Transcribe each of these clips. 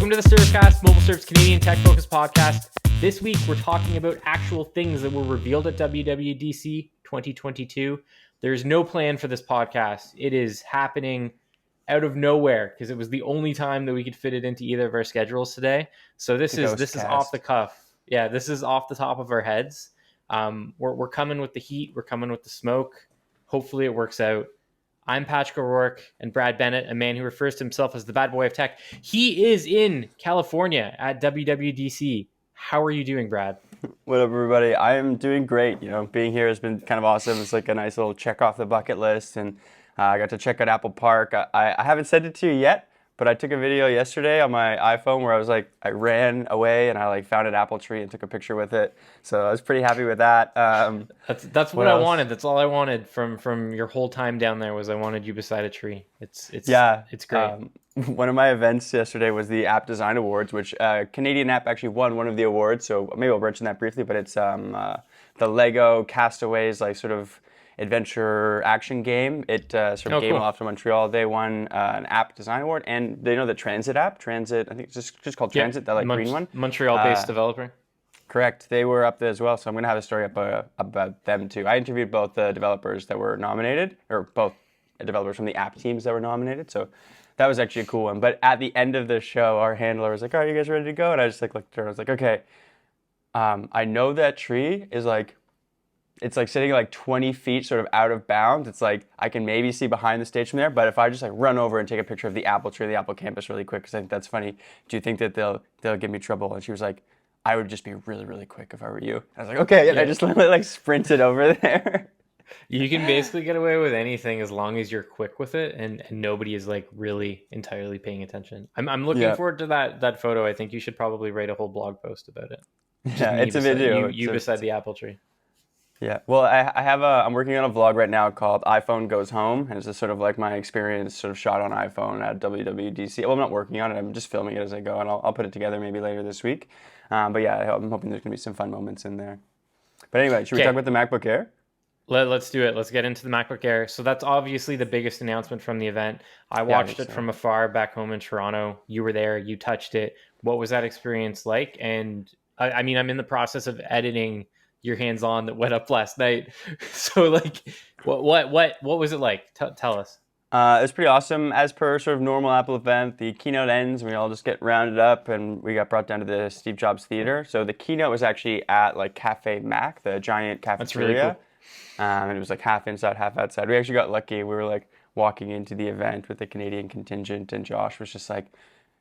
Welcome to the Syrupcast, MobileSyrup's Canadian tech-focused podcast. This week, we're talking about actual things that were revealed at WWDC 2022. There's no plan for this podcast. It is happening out of nowhere because it was the only time that we could fit it into either of our schedules today. So this is off the cuff. Yeah, this is off the top of our heads. We're coming with the heat. We're coming with the smoke. Hopefully, it works out. I'm Patrick O'Rourke and Brad Bennett, a man who refers to himself as the bad boy of tech. He is in California at WWDC. How are you doing, Brad? What up, everybody? I am doing great. You know, being here has been kind of awesome. It's like a nice little check off the bucket list, and I got to check out Apple Park. I haven't sent it to you yet, but I took a video yesterday on my iPhone where I ran away and I found an apple tree and took a picture with it. So I was pretty happy with that. That's what I wanted. That's all I wanted from your whole time down there was I wanted you beside a tree. It's great. One of my events yesterday was the App Design Awards, which Canadian app actually won one of the awards. So maybe I'll mention that briefly, but it's the Lego Castaways sort of adventure action game. It sort of came off to Montreal. They won an app design award, and they know the Transit app. I think it's just called Transit, that green one. Montreal-based developer. Correct. They were up there as well, so I'm going to have a story up about them too. I interviewed both the developers that were nominated, or both developers from the app teams that were nominated, so that was actually a cool one. But at the end of the show, our handler was like, "Are you guys ready to go?" And I just looked at her and I was like, "Okay, I know that tree is it's sitting 20 feet sort of out of bounds. It's I can maybe see behind the stage from there, but if I just run over and take a picture of the apple tree, the Apple campus really quick, because I think that's funny, do you think that they'll give me trouble?" And she was like, "I would just be really, really quick if I were you." I was like, "Okay," and I just sprinted over there. You can basically get away with anything as long as you're quick with it and nobody is really entirely paying attention. I'm looking forward to that photo. I think you should probably write a whole blog post about it. Yeah, it's a video. You beside the apple tree. Yeah, well, I'm working on a vlog right now called iPhone Goes Home, and it's just sort of my experience sort of shot on iPhone at WWDC. Well, I'm not working on it, I'm just filming it as I go, and I'll put it together maybe later this week. But yeah, I'm hoping there's going to be some fun moments in there. But anyway, should we talk about the MacBook Air? Let's do it. Let's get into the MacBook Air. So that's obviously the biggest announcement from the event. I watched it from afar back home in Toronto. You were there, you touched it. What was that experience like? And I'm in the process of editing your hands-on that went up last night. So what was it like? Tell us. It was pretty awesome. As per sort of normal Apple event, the keynote ends and we all just get rounded up and we got brought down to the Steve Jobs Theater. So the keynote was actually at Cafe Mac, the giant cafeteria. That's really cool. And it was half inside, half outside. We actually got lucky. We were walking into the event with the Canadian contingent, and Josh was just like,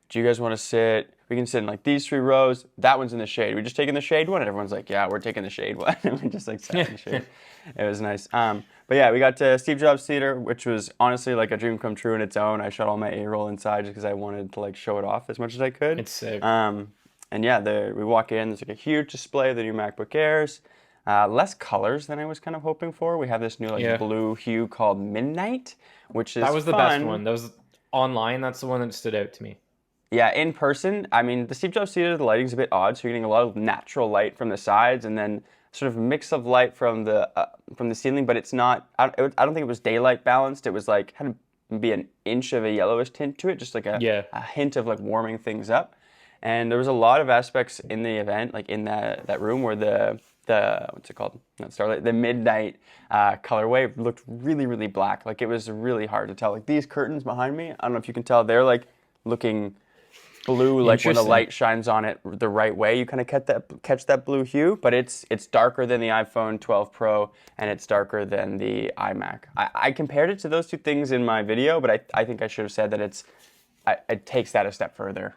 "Do you guys want to sit? We can sit in these 3 rows. That one's in the shade. We just taking the shade one?" And everyone's like, "Yeah, we're taking the shade one." And we just sat in the shade. It was nice. But yeah, we got to Steve Jobs Theater, which was honestly a dream come true in its own. I shot all my A-roll inside just because I wanted to show it off as much as I could. It's sick. And yeah, we walk in. There's a huge display of the new MacBook Airs. Less colors than I was kind of hoping for. We have this new blue hue called Midnight, which is That was the fun. best one. That was online. That's the one that stood out to me. Yeah, in person, the Steve Jobs Theater, the lighting's a bit odd, so you're getting a lot of natural light from the sides, and then sort of mix of light from the ceiling, but it's not. I don't think it was daylight balanced. It was had to be an inch of a yellowish tint to it, just a hint of warming things up. And there was a lot of aspects in the event, in that room where the what's it called? Not Starlight. The Midnight colorway looked really, really black. It was really hard to tell. These curtains behind me, I don't know if you can tell, they're looking blue, when the light shines on it the right way. You kind of catch that blue hue, but it's darker than the iPhone 12 Pro and it's darker than the iMac. I compared it to those two things in my video, but I think I should have said that it takes that a step further.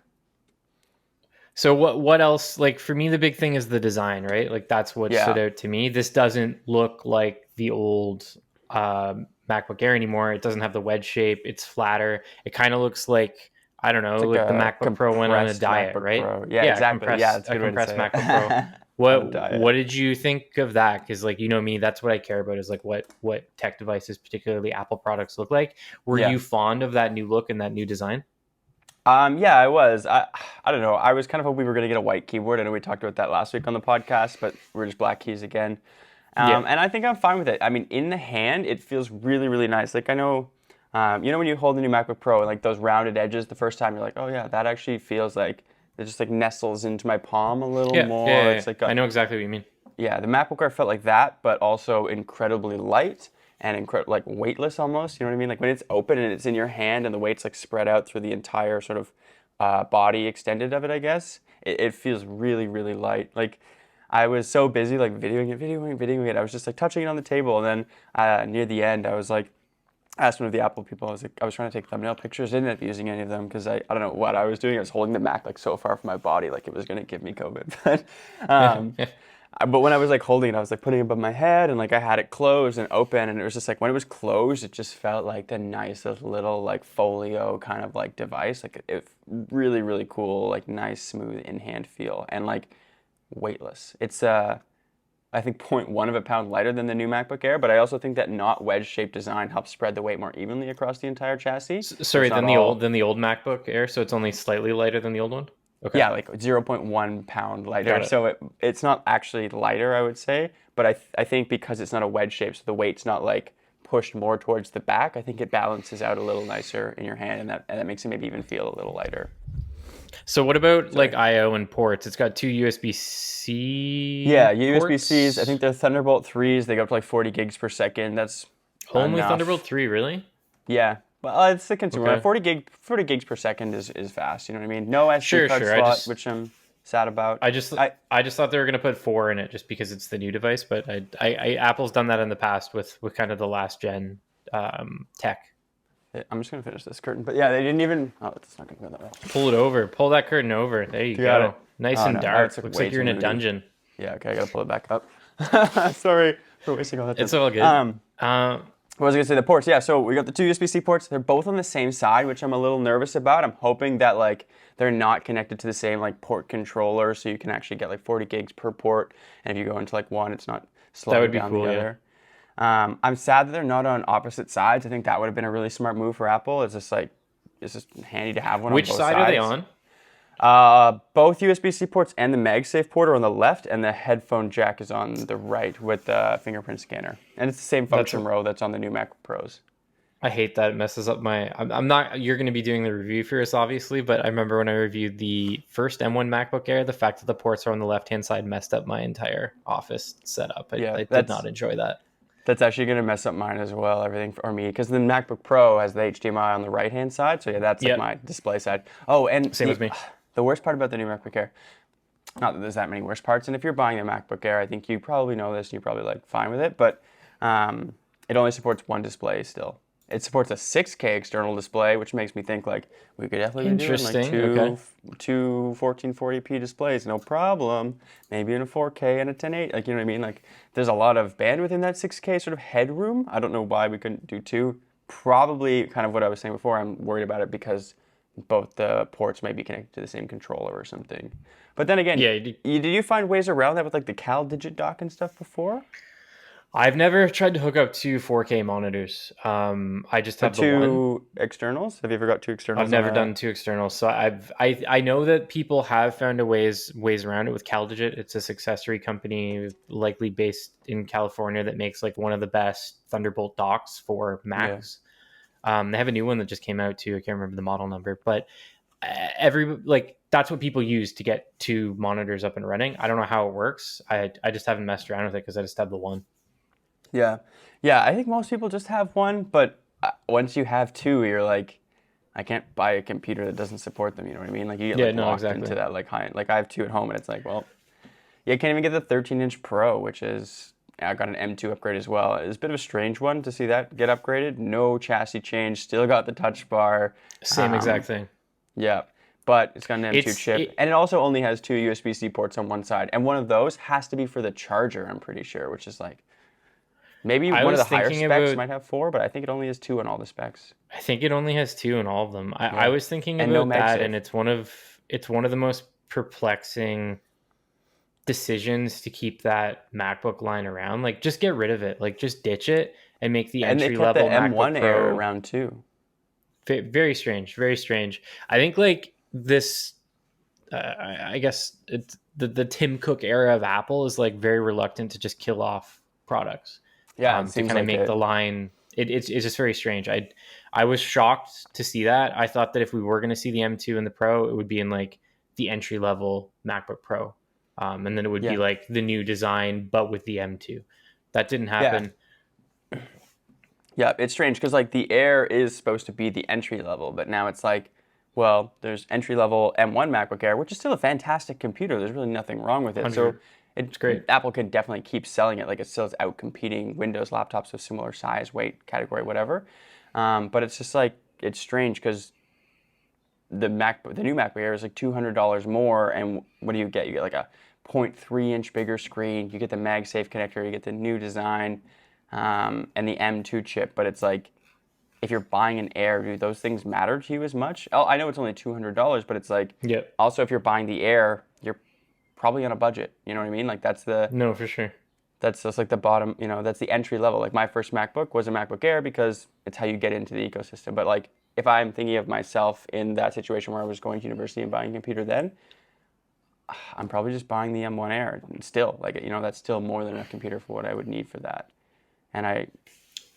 So what else? For me, the big thing is the design, right? That's what stood out to me. This doesn't look like the old MacBook Air anymore. It doesn't have the wedge shape. It's flatter. It kind of looks I don't know, the MacBook Pro went on a diet, MacBook right? Pro. Yeah, exactly. It's a compressed MacBook Pro. What did you think of that? Because me, that's what I care about is what tech devices, particularly Apple products, look like. Were you fond of that new look and that new design? Yeah, I was. I don't know. I was kind of hoping we were going to get a white keyboard. I know we talked about that last week on the podcast, but we're just black keys again. And I think I'm fine with it. In the hand, it feels really, really nice. I know You know when you hold the new MacBook Pro and like those rounded edges the first time, you're like, oh yeah, that actually feels like it just like nestles into my palm a little more. It's like I know exactly what you mean. yeah, the MacBook Air felt like that, but also incredibly light and like weightless almost. You know what I mean? Like when it's open and it's in your hand and the weight's like spread out through the entire sort of body extended of it, I guess. It feels really, really light. Like I was so busy like videoing it. I was just like touching it on the table, and then near the end, I was like asked one of the Apple people. I was trying to take thumbnail pictures. I didn't end up using any of them because I don't know what I was doing. I was holding the Mac like so far from my body, like it was gonna give me COVID. But when I was like holding it, I was like putting it above my head, and like I had it closed and open, and it was just like when it was closed, it just felt like the nicest little like folio kind of like device. Like it really, really cool, like nice, smooth in hand feel, and like weightless. It's I think 0.1 of a pound lighter than the new MacBook Air, but I also think that not wedge-shaped design helps spread the weight more evenly across the entire chassis. Sorry, than the old MacBook Air, so it's only slightly lighter than the old one. Okay. Yeah, like 0.1 pound lighter. So it's not actually lighter, I would say, but I think because it's not a wedge shape, so the weight's not like pushed more towards the back, I think it balances out a little nicer in your hand, and that makes it maybe even feel a little lighter. So what about like I/O and ports? It's got two USB-C. Yeah, ports? USB-Cs. I think they're Thunderbolt 3s. They go up to like 40 gigs per second. That's only enough. Thunderbolt 3, really? Yeah. Well, it's the consumer. Okay. 40 gigs per second is fast. You know what I mean? No SD card slot, which I'm sad about. I just thought they were gonna put 4 in it just because it's the new device, but Apple's done that in the past with kind of the last gen tech. I'm just gonna finish this curtain, but yeah, they didn't even. Oh, it's not gonna go that way. Pull it over. Pull that curtain over. There you go. Nice and dark. Looks like you're in a dungeon. Yeah. Okay, I gotta pull it back up. Sorry for wasting all that time. It's all good. What was I gonna say? The ports. Yeah. So we got the two USB-C ports. They're both on the same side, which I'm a little nervous about. I'm hoping that like they're not connected to the same like port controller, so you can actually get like 40 gigs per port. And if you go into like one, it's not slowing down the other. I'm sad that they're not on opposite sides. I think that would have been a really smart move for Apple. It's just handy to have one on both sides. Which side are they on? Both USB-C ports and the MagSafe port are on the left, and the headphone jack is on the right with the fingerprint scanner. And it's the same function row that's on the new MacBook Pros. I hate that. It messes up my... I'm not... You're going to be doing the review for us, obviously, but I remember when I reviewed the first M1 MacBook Air, the fact that the ports are on the left-hand side messed up my entire office setup. I did not enjoy that. That's actually going to mess up mine as well, everything for me, because the MacBook Pro has the HDMI on the right-hand side, so yeah, that's like my display side. Oh, and same with me. The worst part about the new MacBook Air, not that there's that many worst parts, and if you're buying a MacBook Air, I think you probably know this, and you're probably like fine with it, but it only supports one display still. It supports a 6K external display, which makes me think like we could definitely be doing like two 1440p displays, no problem. Maybe in a 4K and a 1080, like you know what I mean? Like there's a lot of bandwidth in that 6K sort of headroom. I don't know why we couldn't do two. Probably kind of what I was saying before. I'm worried about it because both the ports may be connected to the same controller or something. But then again, did you find ways around that with like the Cal Digit dock and stuff before? I've never tried to hook up two 4K monitors. I just have the one. Two externals? Have you ever got two externals? I've never done two externals. So I know that people have found ways around it with CalDigit. It's this accessory company likely based in California that makes like one of the best Thunderbolt docks for Macs. Yeah. They have a new one that just came out too. I can't remember the model number, but that's what people use to get two monitors up and running. I don't know how it works. I just haven't messed around with it because I just have the one. Yeah. I think most people just have one, but once you have two, you're like, I can't buy a computer that doesn't support them. You know what I mean? Like you get locked into that like high. Like I have two at home, and it's like, well, I can't even get the 13-inch Pro, which is I got an M2 upgrade as well. It's a bit of a strange one to see that get upgraded. No chassis change, still got the touch bar. Same exact thing. Yeah. But it's got an M2 chip, and it also only has two USB-C ports on one side, and one of those has to be for the charger. I'm pretty sure, which is like. Maybe one of the higher specs might have four, but I think it only has two on all the specs. I think it only has two on all of them. I was thinking about that, and it's one of the most perplexing decisions to keep that MacBook line around. Like, just get rid of it. Like, just ditch it and make the entry level MacBook Pro Air around too. Very strange. Very strange. I think like this. I guess it's the Tim Cook era of Apple is like very reluctant to just kill off products. Yeah, to kind of make the line. It's just very strange. I I was shocked to see that. I thought that if we were going to see the M2 and the Pro, it would be in like the entry level MacBook Pro. And then it would be Yeah. like the new design, but with the M2. That didn't happen. Yeah, it's strange because like the Air is supposed to be the entry level, but now it's like, well, there's entry level M1 MacBook Air, which is still a fantastic computer. There's really nothing wrong with it. So it's great. Apple can definitely keep selling it. Like it still is out competing Windows laptops of similar size, weight, category, whatever. But it's just like, it's strange because the new MacBook Air is like $200 more, and what do you get? You get like a 0.3-inch bigger screen. You get the MagSafe connector. You get the new design, and the M2 chip. But it's like, if you're buying an Air, do those things matter to you as much? Oh, I know it's only $200, but it's like, also if you're buying the Air, you're probably on a budget. You know what I mean? Like No, for sure. That's just like the bottom, that's the entry level. Like my first MacBook was a MacBook Air because it's how you get into the ecosystem. But like if I'm thinking of myself in that situation where I was going to university and buying a computer then, I'm probably just buying the M1 Air. And still, like, that's still more than enough computer for what I would need for that. And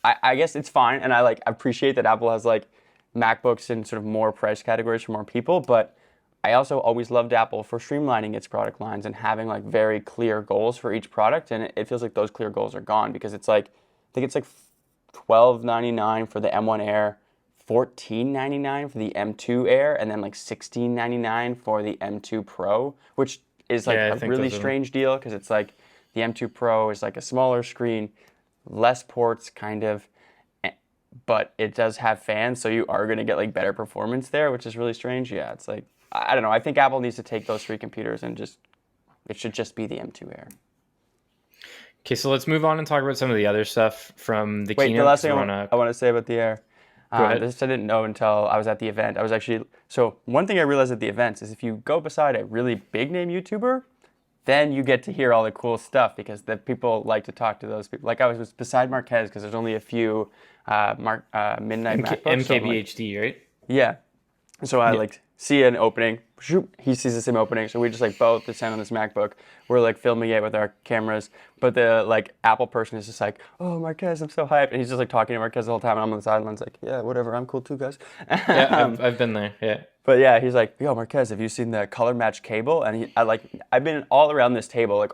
I guess it's fine. And I appreciate that Apple has like MacBooks in sort of more price categories for more people. But I also always loved Apple for streamlining its product lines and having like very clear goals for each product. And it feels like those clear goals are gone because it's like, I think it's like $12.99 for the M1 Air, $14.99 for the M2 Air, and then like $16.99 for the M2 Pro, which is like a really strange deal because it's like the M2 Pro is like a smaller screen, less ports kind of, but it does have fans, so you are going to get like better performance there, which is really strange. Yeah, it's like, I don't know. I think Apple needs to take those three computers and it should just be the M2 Air. Okay, so let's move on and talk about some of the other stuff from the keynote. The last thing I want to say about the Air. This I didn't know until I was at the event. So one thing I realized at the events is if you go beside a really big name YouTuber, then you get to hear all the cool stuff because the people like to talk to those people. Like I was beside Marquez because there's only a few midnight MacBooks. MKBHD, right? Yeah. So I see an opening. He sees the same opening. So we just like both descend on this MacBook. We're like filming it with our cameras. But the like Apple person is just like, oh, Marquez, I'm so hyped. And he's just like talking to Marquez the whole time. And I'm on the sidelines like, yeah, whatever. I'm cool too, guys. Yeah, I've been there. Yeah. But yeah, he's like, yo, Marquez, have you seen the color match cable? And I've been all around this table, like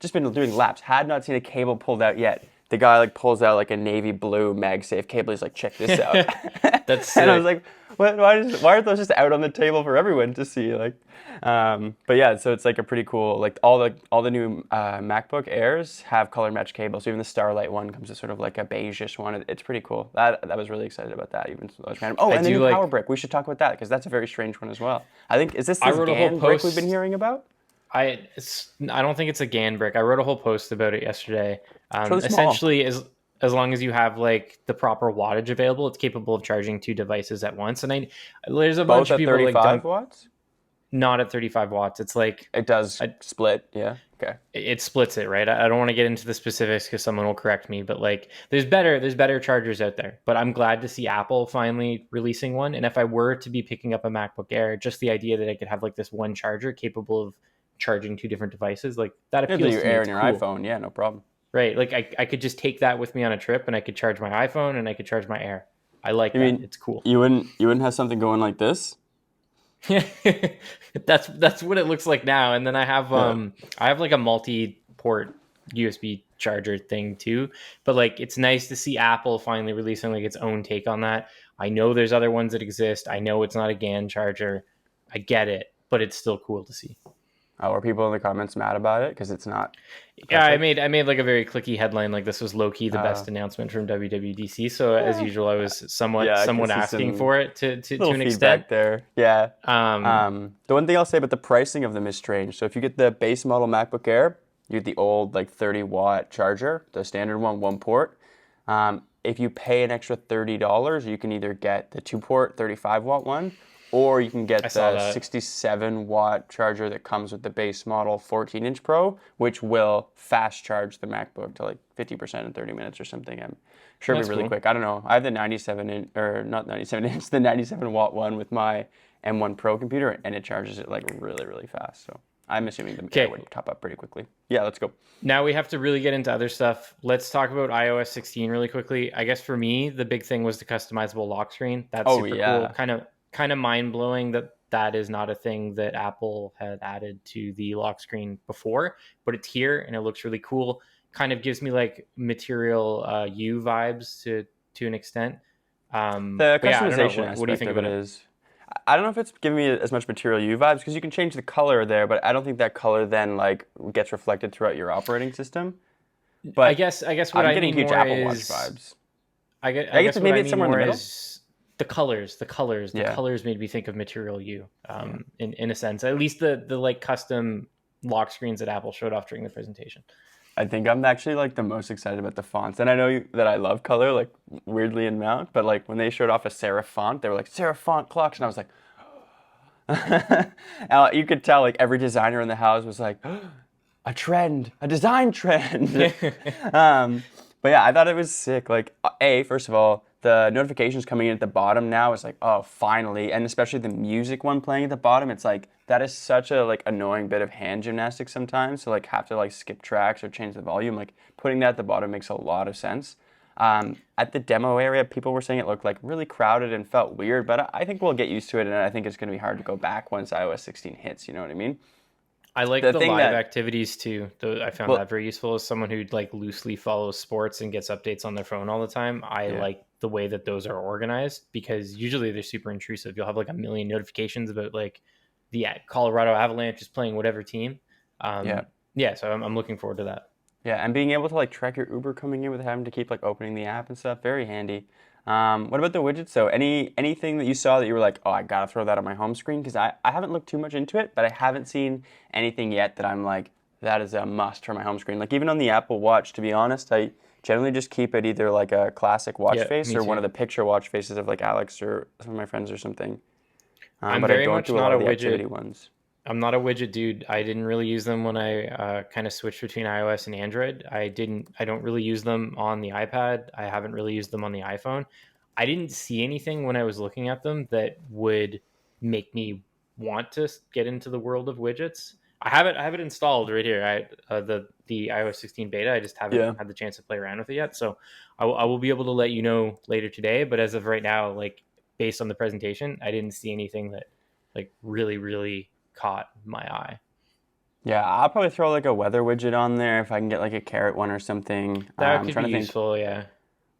just been doing laps. Had not seen a cable pulled out yet. The guy like pulls out like a navy blue MagSafe cable. He's like, check this out. That's sick. And I was like, what? Why aren't those just out on the table for everyone to see? Like, but yeah, so it's like a pretty cool. Like all the new MacBook Airs have color match cables. So even the Starlight one comes with sort of like a beigeish one. It's pretty cool. That was really excited about that. Even though it's random. Oh, and the new Power Brick. We should talk about that because that's a very strange one as well. I think is this GAN brick we've been hearing about? I don't think it's a GAN brick. I wrote a whole post about it yesterday. Essentially, as long as you have like the proper wattage available, it's capable of charging two devices at once. And there's a bunch of people 35 watts. Not at 35 watts. It's like it does split. Yeah. Okay. It splits it, right? I don't want to get into the specifics because someone will correct me, but like there's better chargers out there. But I'm glad to see Apple finally releasing one. And if I were to be picking up a MacBook Air, just the idea that I could have like this one charger capable of charging two different devices, like that appeals to me. Your Air and your iPhone, yeah, no problem. Right, like I could just take that with me on a trip, and I could charge my iPhone, and I could charge my Air. I like that. It's cool. You wouldn't have something going like this? that's what it looks like now. And then I have like a multi-port USB charger thing too. But like it's nice to see Apple finally releasing like its own take on that. I know there's other ones that exist. I know it's not a GAN charger. I get it, but it's still cool to see. Oh, were people in the comments mad about it because it's not? Yeah, I made like a very clicky headline, like this was low key the best announcement from WWDC. So as usual, I was somewhat asking for it to an extent there. Yeah. The one thing I'll say about the pricing of them is strange. So if you get the base model MacBook Air, you get the old like 30-watt charger, the standard one port. If you pay an extra $30, you can either get the 2-port 35-watt one. Or you can get the 67-watt charger that comes with the base model 14-inch Pro, which will fast charge the MacBook to like 50% in 30 minutes or something. I'm sure it'll be really quick. I don't know. I have the 97-inch, or not 97-inch, the 97-watt one with my M1 Pro computer, and it charges it like really, really fast. So I'm assuming the Okay. Air would top up pretty quickly. Yeah, let's go. Now we have to really get into other stuff. Let's talk about iOS 16 really quickly. I guess for me, the big thing was the customizable lock screen. That's super cool. Kind of mind blowing that that is not a thing that Apple had added to the lock screen before, but it's here and it looks really cool. Kind of gives me like Material U vibes to an extent. The But yeah, I don't know. customization What do you aspect think of about it it? is, I don't know if it's giving me as much Material U vibes because you can change the color there, but I don't think that color then like gets reflected throughout your operating system. But I guess what I'm I getting mean huge more Apple Watch is vibes. I I guess guess what maybe I it's mean somewhere in the more middle. is the colors Yeah. made me think of Material U, in a sense, at least the like custom lock screens that Apple showed off during the presentation. I think I'm actually like the most excited about the fonts, and I know that I love color, like weirdly in Mount, but like when they showed off a serif font, they were like serif font clocks, and I was like, you could tell like every designer in the house was like, a trend, a design trend. But yeah, I thought it was sick. Like, first of all, the notifications coming in at the bottom now is like, oh, finally, and especially the music one playing at the bottom. It's like that is such a like annoying bit of hand gymnastics sometimes. So like have to like skip tracks or change the volume. Like putting that at the bottom makes a lot of sense. At the demo area, people were saying it looked like really crowded and felt weird, but I think we'll get used to it, and I think it's going to be hard to go back once iOS 16 hits. You know what I mean? I like The the thing live that activities too. I found well, that very useful as someone who like loosely follows sports and gets updates on their phone all the time. I yeah, like the way that those are organized because usually they're super intrusive. You'll have like a million notifications about like the Colorado Avalanche is playing whatever team. yeah. Yeah, so I'm looking forward to that. Yeah, and being able to like track your Uber coming in without having to keep like opening the app and stuff, very handy. What about the widgets though? Anything that you saw that you were like, oh, I gotta throw that on my home screen? Because I haven't looked too much into it, but I haven't seen anything yet that I'm like, that is a must for my home screen. Like even on the Apple Watch, to be honest, I generally just keep it either like a classic watch Yeah, face me or one too. of the picture watch faces of like Alex or some of my friends or something. I'm But I very don't much do a not lot a of the activity widget. ones. I'm not a widget dude. I didn't really use them when I kind of switched between iOS and Android. I don't really use them on the iPad. I haven't really used them on the iPhone. I didn't see anything when I was looking at them that would make me want to get into the world of widgets. I have it installed right here. The iOS 16 beta. I just haven't Yeah. had the chance to play around with it yet. So I will be able to let you know later today. But as of right now, like based on the presentation, I didn't see anything that like really caught my eye. Yeah, I'll probably throw like a weather widget on there if I can get like a carrot one or something. That I'm could be trying to think. useful, yeah.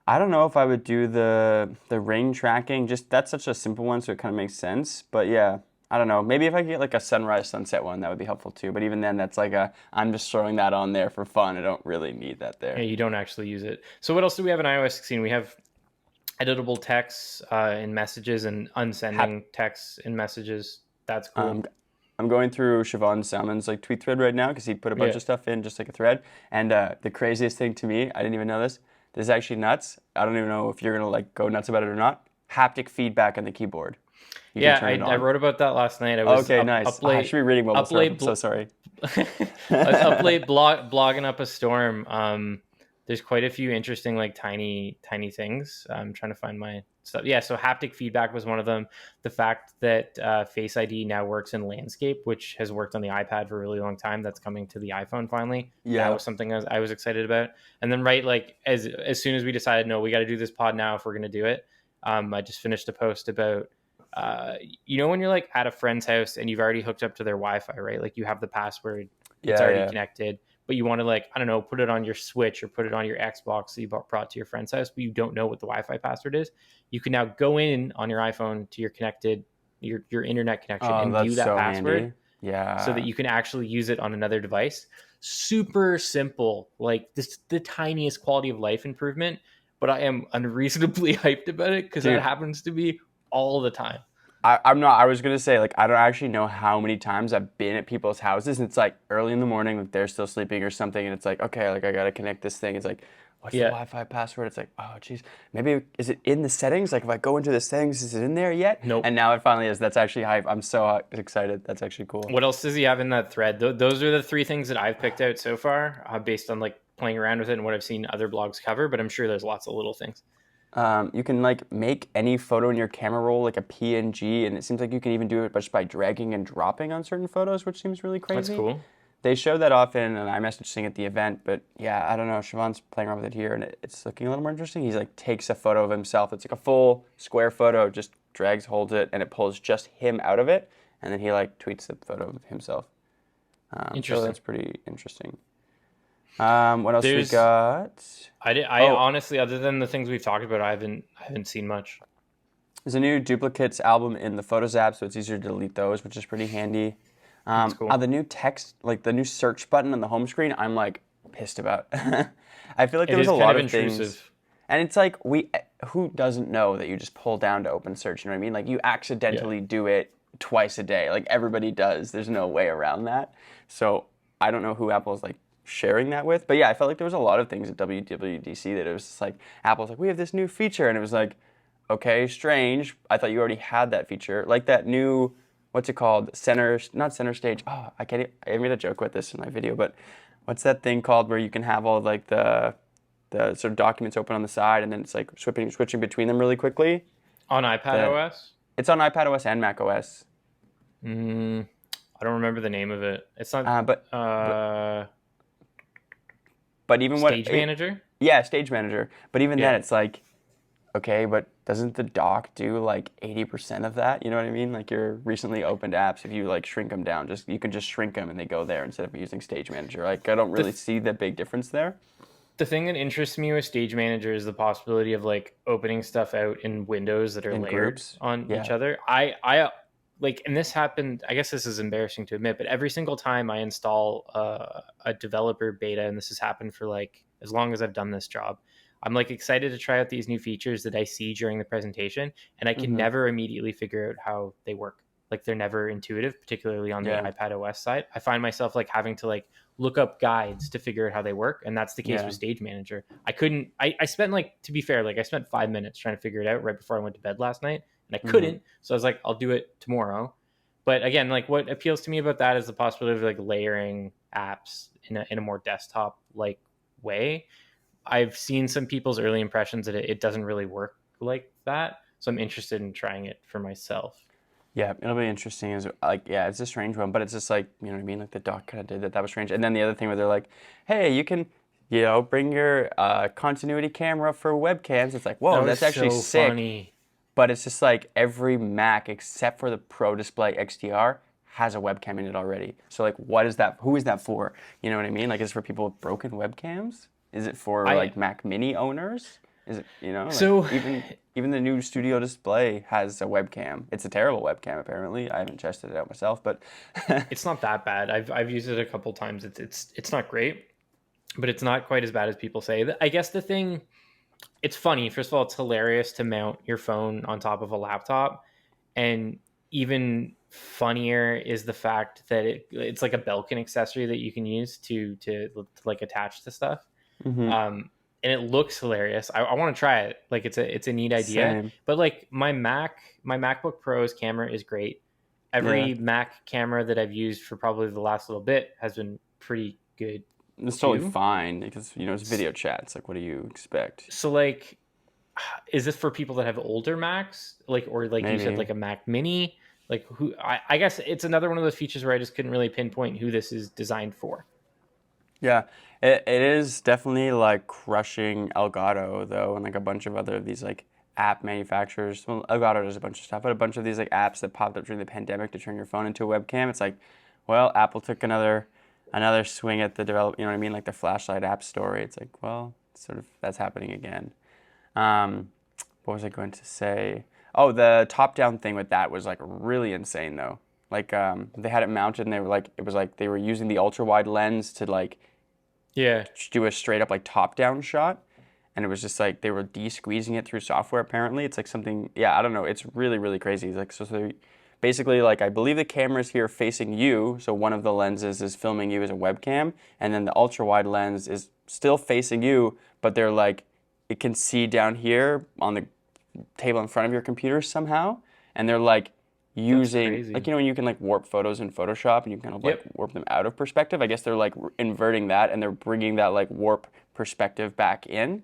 I don't know if I would do the ring tracking. Just that's such a simple one, so it kind of makes sense. But yeah, I don't know. Maybe if I get like a sunrise sunset one, that would be helpful too. But even then, that's like a I'm just throwing that on there for fun. I don't really need that Yeah, there. you don't actually use it. So what else do we have in iOS 16? We have editable texts in messages and Hap- unsending texts in messages. That's um, cool. I'm going through Siobhan Salmon's like tweet thread right now because he put a bunch Yeah. of stuff in just like a thread. And the craziest thing to me, I didn't even know this. This is actually nuts. I don't even know if you're gonna like go nuts about it or not. Haptic feedback on the keyboard. You can Yeah, turn it I on. wrote about that last night. I was Okay, nice. up I should late be reading up MobileSyrup. I'm late so sorry. I was up late blogging up a storm. There's quite a few interesting, like tiny things. I'm trying to find my stuff. Yeah, so haptic feedback was one of them. The fact that Face ID now works in landscape, which has worked on the iPad for a really long time, that's coming to the iPhone finally. That Yeah. was something I was excited about. And then right, like as soon as we decided, no, we got to do this pod now if we're gonna do it. I just finished a post about when you're like at a friend's house and you've already hooked up to their Wi-Fi, right? Like you have the password, it's Yeah, already yeah. connected, but you want to like, I don't know, put it on your Switch or put it on your Xbox that you brought to your friend's house, but you don't know what the Wi-Fi password is. You can now go in on your iPhone to your internet connection Oh, and view that's that so password handy. so that Yeah. you can actually use it on another device. Super simple, like this the tiniest quality of life improvement, but I am unreasonably hyped about it because that Dude, happens to me all the time. I'm not, I was gonna say, like, I don't actually know how many times I've been at people's houses and it's like early in the morning, like they're still sleeping or something, and it's like, okay, like I gotta connect this thing. It's like, what's the Yeah. Wi-Fi password? It's like, oh geez, maybe is it in the settings? Like if I go into the settings, is it in there yet? Nope. And now it finally is. That's actually hype. I'm so excited. That's actually cool. What else does he have in that thread? Those are the three things that I've picked out so far, based on like playing around with it and what I've seen other blogs cover. But I'm sure there's lots of little things. You can like make any photo in your camera roll like a PNG, and it seems like you can even do it just by dragging and dropping on certain photos, which seems really crazy. That's cool. They showed that off in an iMessage thing at the event, but yeah, I don't know. Siobhan's playing around with it here, and it's looking a little more interesting. He's like takes a photo of himself. It's like a full square photo, just drags, holds it, and it pulls just him out of it, and then he like tweets the photo of himself. Interesting. So that's pretty interesting. What else we got? Honestly, other than the things we've talked about, I haven't seen much. There's a new duplicates album in the Photos app, so it's easier to delete those, which is pretty handy. That's cool. The new text, like the new search button on the home screen, I'm like pissed about. I feel like there was a lot of things, and it's like who doesn't know that you just pull down to open search? You know what I mean? Like you accidentally do it twice a day. Like everybody does. There's no way around that. So I don't know who Apple's like sharing that with, but yeah, I felt like there was a lot of things at WWDC that it was just like Apple's like, we have this new feature, and it was like, okay, strange. I thought you already had that feature, like that new, what's it called, not center stage. Oh, I made a joke with this in my video, but what's that thing called where you can have all like the sort of documents open on the side, and then it's like switching between them really quickly on iPadOS. It's on iPadOS and macOS. I don't remember the name of it. It's not. But even Stage Manager? Yeah, Stage Manager. But even then, it's like, okay, but doesn't the dock do like 80% of that? You know what I mean? Like your recently opened apps, if you like shrink them down, you can just shrink them and they go there instead of using Stage Manager. Like I don't really see the big difference there. The thing that interests me with Stage Manager is the possibility of like opening stuff out in windows that are layered groups on each other. I like, and this happened, I guess this is embarrassing to admit, but every single time I install a developer beta, and this has happened for like as long as I've done this job, I'm like excited to try out these new features that I see during the presentation, and I can never immediately figure out how they work. Like they're never intuitive, particularly on the iPadOS side. I find myself like having to like look up guides to figure out how they work, and that's the case with Stage Manager. I spent like, to be fair, like I spent 5 minutes trying to figure it out right before I went to bed last night, and I couldn't. So I was like, I'll do it tomorrow. But again, like what appeals to me about that is the possibility of like layering apps in a more desktop like way. I've seen some people's early impressions that it doesn't really work like that. So I'm interested in trying it for myself. Yeah, it'll be interesting. Is like, yeah, it's a strange one, but it's just like, you know what I mean? Like the doc kind of did that. That was strange. And then the other thing where they're like, hey, you can, bring your continuity camera for webcams. It's like, whoa, that's actually so sick. Funny. But it's just like every Mac except for the Pro Display XDR has a webcam in it already. So like, what is that? Who is that for? You know what I mean? Like, is it for people with broken webcams? Is it for like Mac Mini owners? Is it, like, so even the new Studio Display has a webcam. It's a terrible webcam apparently. I haven't tested it out myself, but it's not that bad. I've used it a couple times. It's not great, but it's not quite as bad as people say. I guess the thing, it's funny. First of all, it's hilarious to mount your phone on top of a laptop, and even funnier is the fact that it's like a Belkin accessory that you can use to like attach to stuff. And it looks hilarious. I want to try it. Like it's a neat idea. Same. But like my MacBook Pro's camera is great. Every Mac camera that I've used for probably the last little bit has been pretty good. It's totally fine because it's video chat. It's like, what do you expect? So like, is this for people that have older Macs? Like, or like Maybe. You said, like a Mac Mini? Like who? I guess it's another one of those features where I just couldn't really pinpoint who this is designed for. Yeah, it is definitely like crushing Elgato though, and like a bunch of other of these like app manufacturers. Well, Elgato does a bunch of stuff, but a bunch of these like apps that popped up during the pandemic to turn your phone into a webcam. It's like, well, Apple took another swing at the develop. You know what I mean? Like the flashlight app story. It's like, well, sort of that's happening again. What was I going to say? Oh, the top-down thing with that was like really insane though. Like they had it mounted and they were like, it was like they were using the ultra-wide lens to like do a straight up like top-down shot, and it was just like they were de-squeezing it through software apparently. It's like something, I don't know, it's really, really crazy. Like so basically, like I believe the camera's here facing you, so one of the lenses is filming you as a webcam, and then the ultra-wide lens is still facing you, but they're like, it can see down here on the table in front of your computer somehow, and they're like using, like, when you can like warp photos in Photoshop and you kind of like warp them out of perspective. I guess they're like inverting that and they're bringing that like warp perspective back in.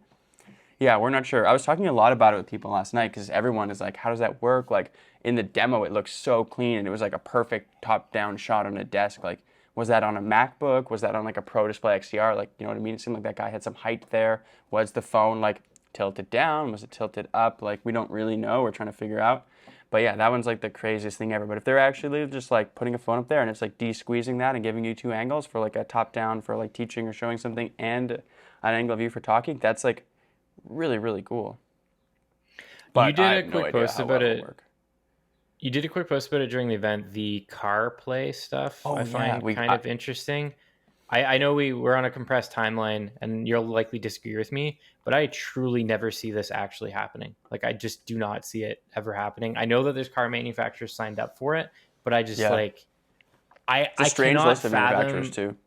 Yeah, we're not sure. I was talking a lot about it with people last night because everyone is like, how does that work? Like in the demo, it looks so clean and it was like a perfect top-down shot on a desk. Like, was that on a MacBook? Was that on like a Pro Display XDR? Like, you know what I mean? It seemed like that guy had some height there. Was the phone like tilted down? Was it tilted up? Like, we don't really know. We're trying to figure out. But yeah, that one's like the craziest thing ever. But if they're actually just like putting a phone up there and it's like de-squeezing that and giving you two angles for like a top-down for like teaching or showing something and an angle of view for talking, that's like really, really cool. But You did a quick post about it. Work. You did a quick post about it during the event. The CarPlay stuff I find kind of interesting. I know we're on a compressed timeline and you'll likely disagree with me, but I truly never see this actually happening. Like, I just do not see it ever happening. I know that there's car manufacturers signed up for it, but I just I strange list of manufacturers too.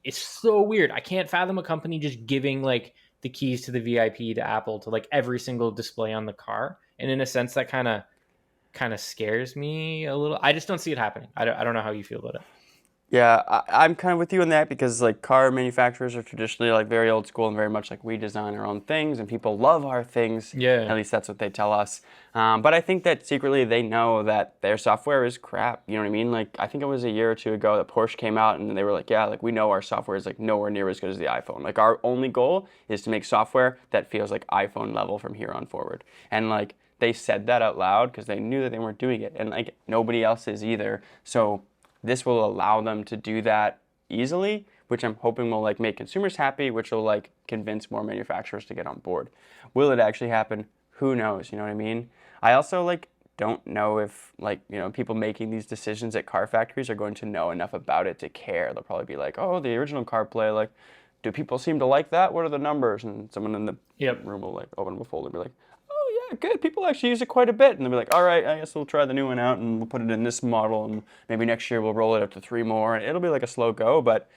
It's so weird. I can't fathom a company just giving like the keys to the VIP to Apple to like every single display on the car. And in a sense, that kind of scares me a little. I just don't see it happening. I don't know how you feel about it. Yeah, I'm kind of with you on that because like car manufacturers are traditionally like very old school and very much like we design our own things and people love our things. Yeah. At least that's what they tell us. But I think that secretly they know that their software is crap. You know what I mean? Like I think it was a year or two ago that Porsche came out and they were like, yeah, like we know our software is like nowhere near as good as the iPhone. Like our only goal is to make software that feels like iPhone level from here on forward. And like they said that out loud because they knew that they weren't doing it and like nobody else is either. So this will allow them to do that easily, which I'm hoping will like make consumers happy, which will like convince more manufacturers to get on board. Will it actually happen? Who knows? You know what I mean? I also like don't know if like, you know, people making these decisions at car factories are going to know enough about it to care. They'll probably be like, oh, the original CarPlay, like, do people seem to like that? What are the numbers? And someone in the room will like open up a folder and be like, good, people actually use it quite a bit. And they'll be like, all right, I guess we'll try the new one out and we'll put it in this model and maybe next year we'll roll it up to 3 more. And it'll be like a slow go, but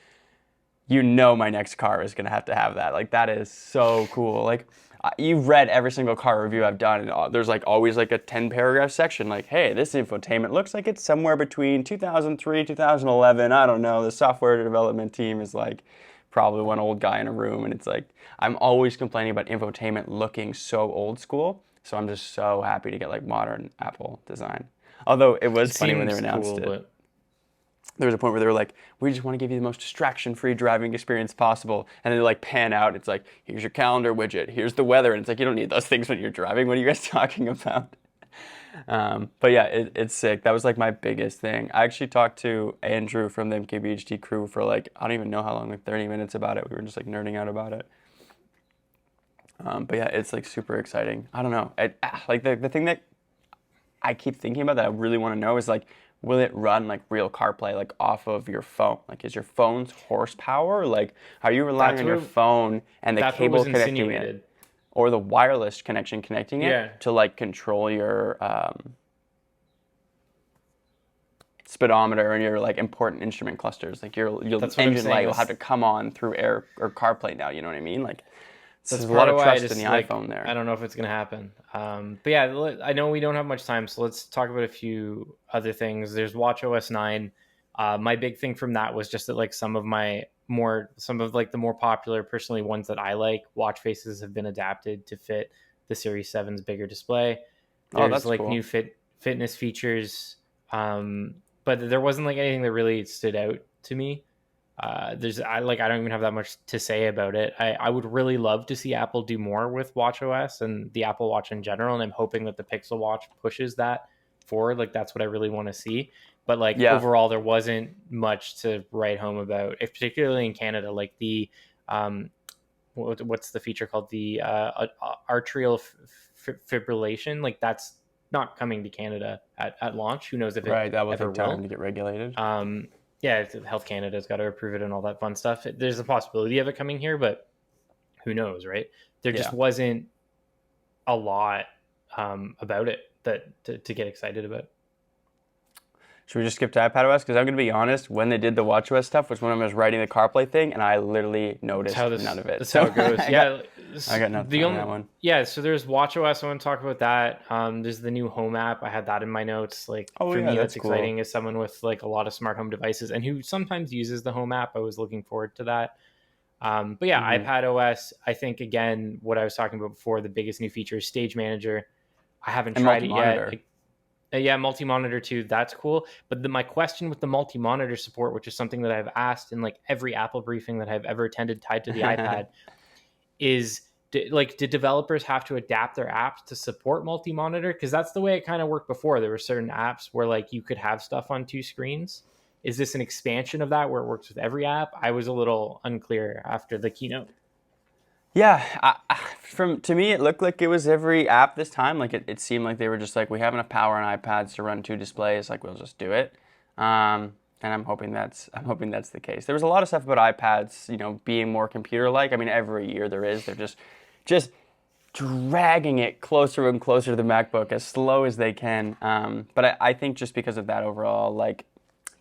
you know my next car is going to have that. Like that is so cool. Like you've read every single car review I've done and there's like always like a 10 paragraph section like, hey, this infotainment looks like it's somewhere between 2003, 2011. I don't know. The software development team is like probably one old guy in a room. And it's like, I'm always complaining about infotainment looking so old school. So I'm just so happy to get like modern Apple design. Although it was funny when they announced it. But there was a point where they were like, we just want to give you the most distraction-free driving experience possible. And then they like pan out. It's like, here's your calendar widget. Here's the weather. And it's like, you don't need those things when you're driving. What are you guys talking about? But yeah, it's sick. That was like my biggest thing. I actually talked to Andrew from the MKBHD crew for like, I don't even know how long, like 30 minutes about it. We were just like nerding out about it. But yeah, it's like super exciting. I don't know. Like the thing that I keep thinking about that I really want to know is like, will it run like real CarPlay like off of your phone? Like, is your phone's horsepower? Like, are you relying on your phone and the cable connecting it, or the wireless connection connecting it to like control your speedometer and your like important instrument clusters? Like your engine light will have to come on through Air or CarPlay now. You know what I mean? Like. There's a lot of trust in the iPhone there. I don't know if it's going to happen. But yeah, I know we don't have much time, so let's talk about a few other things. There's Watchos 9. My big thing from that was just that like some of like the more popular, personally ones that I like, watch faces have been adapted to fit the Series 7's bigger display. There's like cool. New fitness features, but there wasn't like anything that really stood out to me. I don't even have that much to say about it. I would really love to see Apple do more with watchOS and the Apple Watch in general, and I'm hoping that the Pixel Watch pushes that forward. Like that's what I really want to see. But like overall, there wasn't much to write home about, if particularly in Canada. Like the what's the feature called, the arterial fibrillation? Like that's not coming to Canada at launch. Who knows if it that will ever take time to get regulated. Yeah, Health Canada's got to approve it and all that fun stuff. There's a possibility of it coming here, but who knows, right? There just wasn't a lot about it to get excited about. Should we just skip to iPadOS? Because I'm going to be honest, when they did the watchOS stuff was when I was writing the CarPlay thing, and I literally noticed none of it. That's how it goes. I got nothing on that one. Yeah, so there's watchOS. I want to talk about that. There's the new Home app. I had that in my notes. Like for me, that's exciting as someone with like a lot of smart home devices and who sometimes uses the Home app. I was looking forward to that. But yeah, Mm-hmm. iPadOS, I think, again, what I was talking about before, the biggest new feature is Stage Manager. I haven't And tried it yet. multi-monitor. Yeah, multi-monitor too. That's cool. But my question with the multi-monitor support, which is something that I've asked in like every Apple briefing that I've ever attended tied to the iPad, is did developers have to adapt their apps to support multi-monitor? Because that's the way it kind of worked before. There were certain apps where like you could have stuff on two screens. Is this an expansion of that where it works with every app? I was a little unclear after the keynote. Yeah, to me, it looked like it was every app this time. Like it seemed like they were just like, we have enough power on iPads to run two displays. Like we'll just do it. And I'm hoping that's the case. There was a lot of stuff about iPads, being more computer-like. I mean, every year there is. They're just dragging it closer and closer to the MacBook as slow as they can. But I think just because of that overall like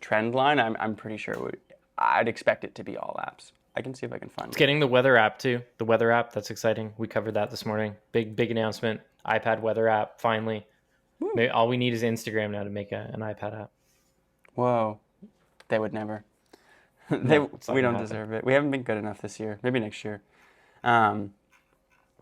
trend line, I'm pretty sure I'd expect it to be all apps. I can see if I can find It's it. getting the weather app too. The weather app, that's exciting. We covered that this morning. Big announcement. iPad weather app, finally. Woo. All we need is Instagram now to make an iPad app. Whoa, they would never. No, it's not We gonna don't happen. deserve it. We haven't been good enough this year. Maybe next year. Um,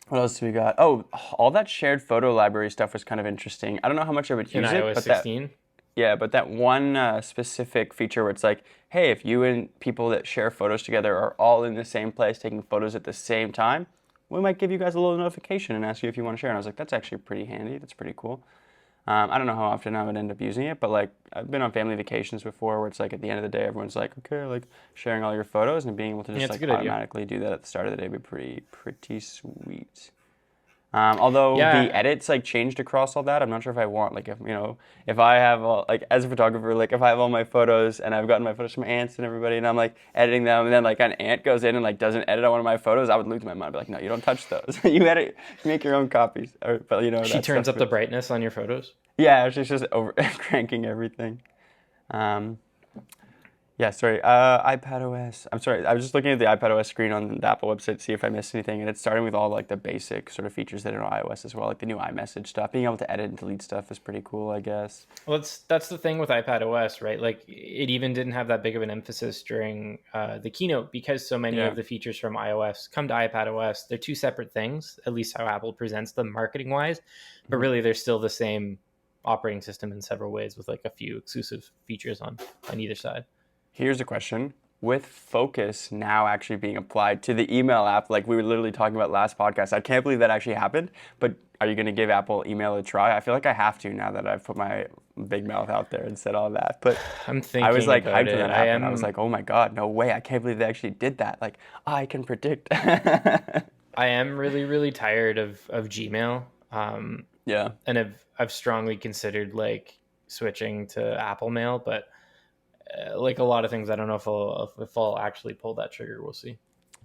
what else do we got? Oh, all that shared photo library stuff was kind of interesting. I don't know how much I would In use it, iOS but 16. but that one specific feature where it's like, hey, if you and people that share photos together are all in the same place taking photos at the same time, we might give you guys a little notification and ask you if you want to share. And I was like, that's actually pretty handy. That's pretty cool. I don't know how often I would end up using it, but like I've been on family vacations before where it's like at the end of the day, everyone's like, okay, like sharing all your photos and being able to Yeah, just it's a like good idea. automatically do that at the start of the day would be pretty sweet. Although the Yeah, edits like changed across all that, I'm not sure if I want like if I have all, like as a photographer, like if I have all my photos and I've gotten my photos from aunts and everybody and I'm like editing them and then like an aunt goes in and like doesn't edit on one of my photos, I would lose my mind. I'd be like, no, you don't touch those. You edit, you make your own copies. But she that turns stuff. up the brightness on your photos. Yeah, she's just over cranking everything. Um, yeah, sorry. iPadOS. I'm sorry. I was just looking at the iPadOS screen on the Apple website to see if I missed anything, and it's starting with all like the basic sort of features that are on iOS as well, like the new iMessage stuff. Being able to edit and delete stuff is pretty cool, I guess. Well, that's the thing with iPadOS, right? Like it even didn't have that big of an emphasis during the keynote because so many Yeah. of the features from iOS come to iPadOS. They're two separate things, at least how Apple presents them marketing wise, but Mhm. really they're still the same operating system in several ways with like a few exclusive features on either side. Here's a question. With Focus now actually being applied to the email app, like we were literally talking about last podcast, I can't believe that actually happened. But are you going to give Apple email a try? I feel like I have to now that I've put my big mouth out there and said all that. But I'm I was thinking like about hyped when it. that happened. I was like, oh my God, no way. I can't believe they actually did that. Like, I can predict. I am really tired of Gmail. Yeah. And I've strongly considered like switching to Apple Mail, but like a lot of things, I don't know if I'll actually pull that trigger. We'll see.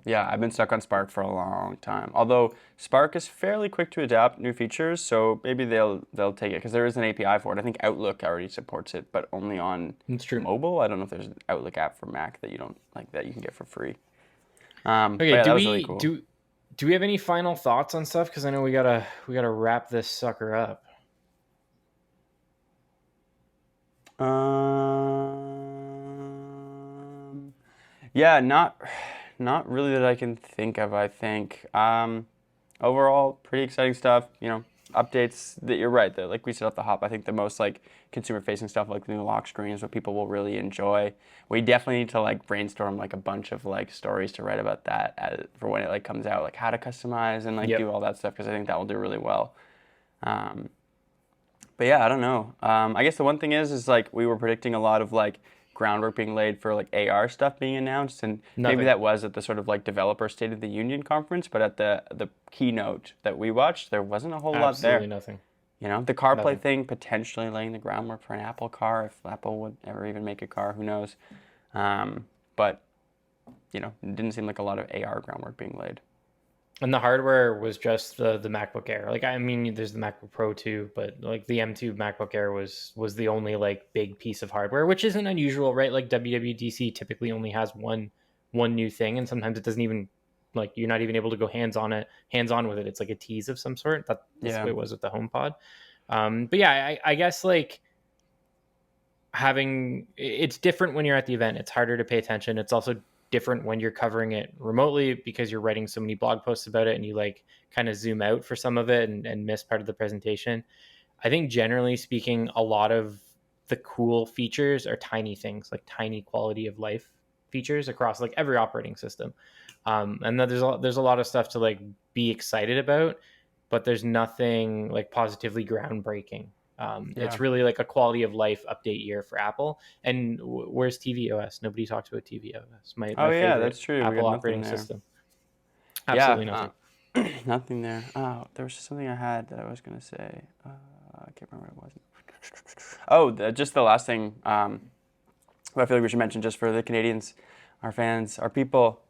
Yeah, I've been stuck on Spark for a long time. Although Spark is fairly quick to adapt new features, so maybe they'll take it because there is an API for it. I think Outlook already supports it, but only on It's true. mobile. I don't know if there's an Outlook app for Mac that you don't like that you can get for free. But Okay, yeah, do that was really we cool. do we have any final thoughts on stuff? Because I know we gotta wrap this sucker up. Yeah, not really that I can think of. I think overall pretty exciting stuff. Updates that you're right. That like we said off the hop, I think the most like consumer facing stuff like the new lock screen is what people will really enjoy. We definitely need to like brainstorm like a bunch of like stories to write about that for when it like comes out, like how to customize and like do Yep. all that stuff because I think that will do really well. Um, but yeah, I don't know. I guess the one thing is like we were predicting a lot of like groundwork being laid for like AR stuff being announced, and maybe Nothing. that was at the sort of like developer State of the Union conference, but at the keynote that we watched, there wasn't a whole lot Absolutely there. nothing. The CarPlay Nothing. thing potentially laying the groundwork for an Apple car if Apple would ever even make a car, who knows? But it didn't seem like a lot of AR groundwork being laid. And the hardware was just the MacBook Air. Like I mean, there's the MacBook Pro too, but like the M2 MacBook Air was the only like big piece of hardware, which isn't unusual, right? Like WWDC typically only has one new thing, and sometimes it doesn't even like you're not even able to go hands on with it. It's like a tease of some sort. That's the Yeah. way it was with the HomePod. But yeah, I guess like it's different when you're at the event. It's harder to pay attention. It's also different when you're covering it remotely because you're writing so many blog posts about it and you like kind of zoom out for some of it and miss part of the presentation. I think generally speaking, a lot of the cool features are tiny things, like tiny quality of life features across like every operating system. And then there's a lot of stuff to like be excited about, but there's nothing like positively groundbreaking. It's really like a quality of life update year for Apple. And where's tvOS? Nobody talks about tvOS. My favorite that's true. Apple operating system. Yeah, Absolutely nothing. nothing there. Oh, there was something I had that I was gonna say. I can't remember what it was. Oh, just the last thing. I feel like we should mention just for the Canadians, our fans, our people.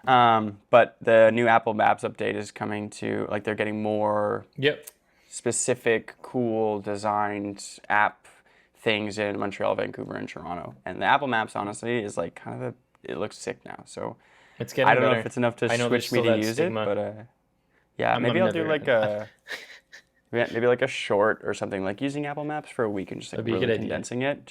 But the new Apple Maps update is coming to, like, they're getting more specific, cool, designed app things in Montreal, Vancouver, and Toronto. And the Apple Maps, honestly, is like kind of it looks sick now. So it's getting I don't better. know if it's enough to switch me to use stigma. it, but yeah, maybe I'll do like maybe like a short or something, like using Apple Maps for a week and just like really condensing it.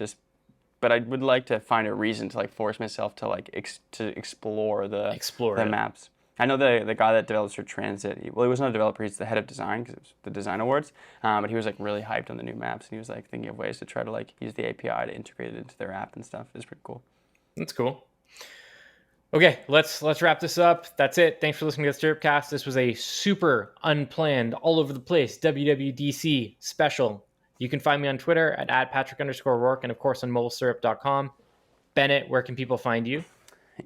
But I would like to find a reason to like force myself to like explore the maps. I know the guy that develops for Transit. He was not a developer. He's the head of design because it was the design awards. But he was like really hyped on the new maps, and he was like thinking of ways to try to like use the API to integrate it into their app and stuff. It's pretty cool. That's cool. Okay, let's wrap this up. That's it. Thanks for listening to the Syrupcast. This was a super unplanned, all over the place WWDC special. You can find me on Twitter at Patrick_O'Rourke and of course on MobileSyrup.com. Bennett, where can people find you?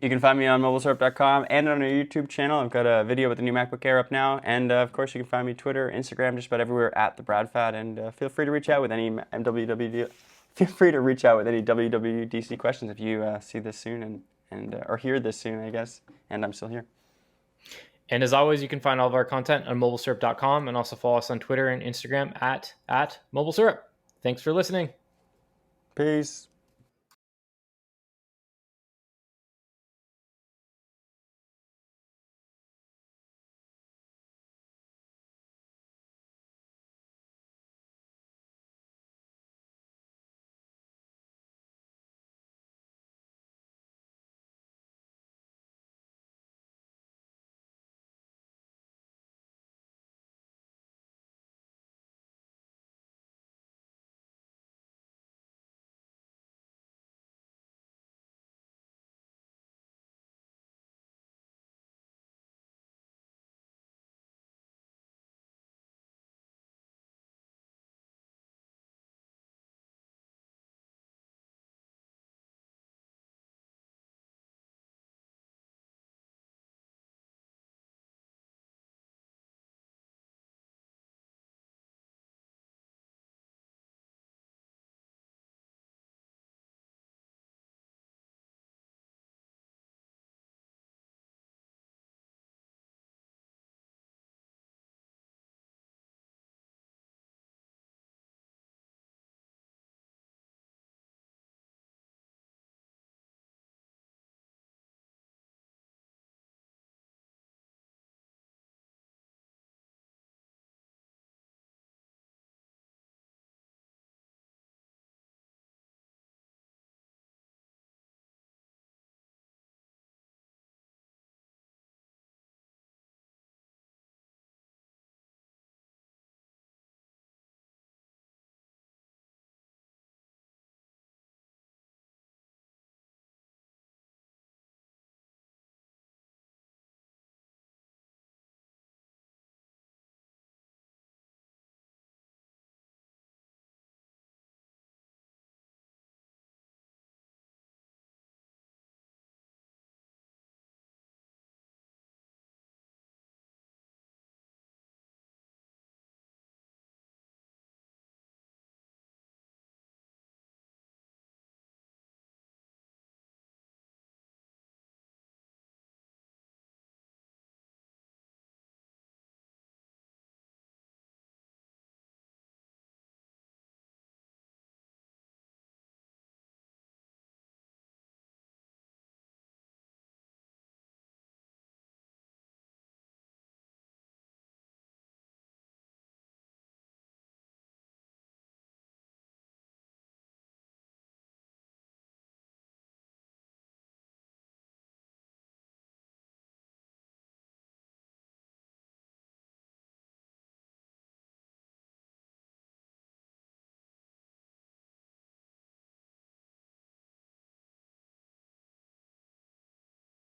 You can find me on MobileSyrup.com and on our YouTube channel. I've got a video with the new MacBook Air up now. And of course, you can find me Twitter, Instagram, just about everywhere at the BradFat. And feel free to reach out with any WWDC questions if you see this soon or hear this soon, I guess. And I'm still here. And as always, you can find all of our content on MobileSyrup.com and also follow us on Twitter and Instagram at MobileSyrup. Thanks for listening. Peace.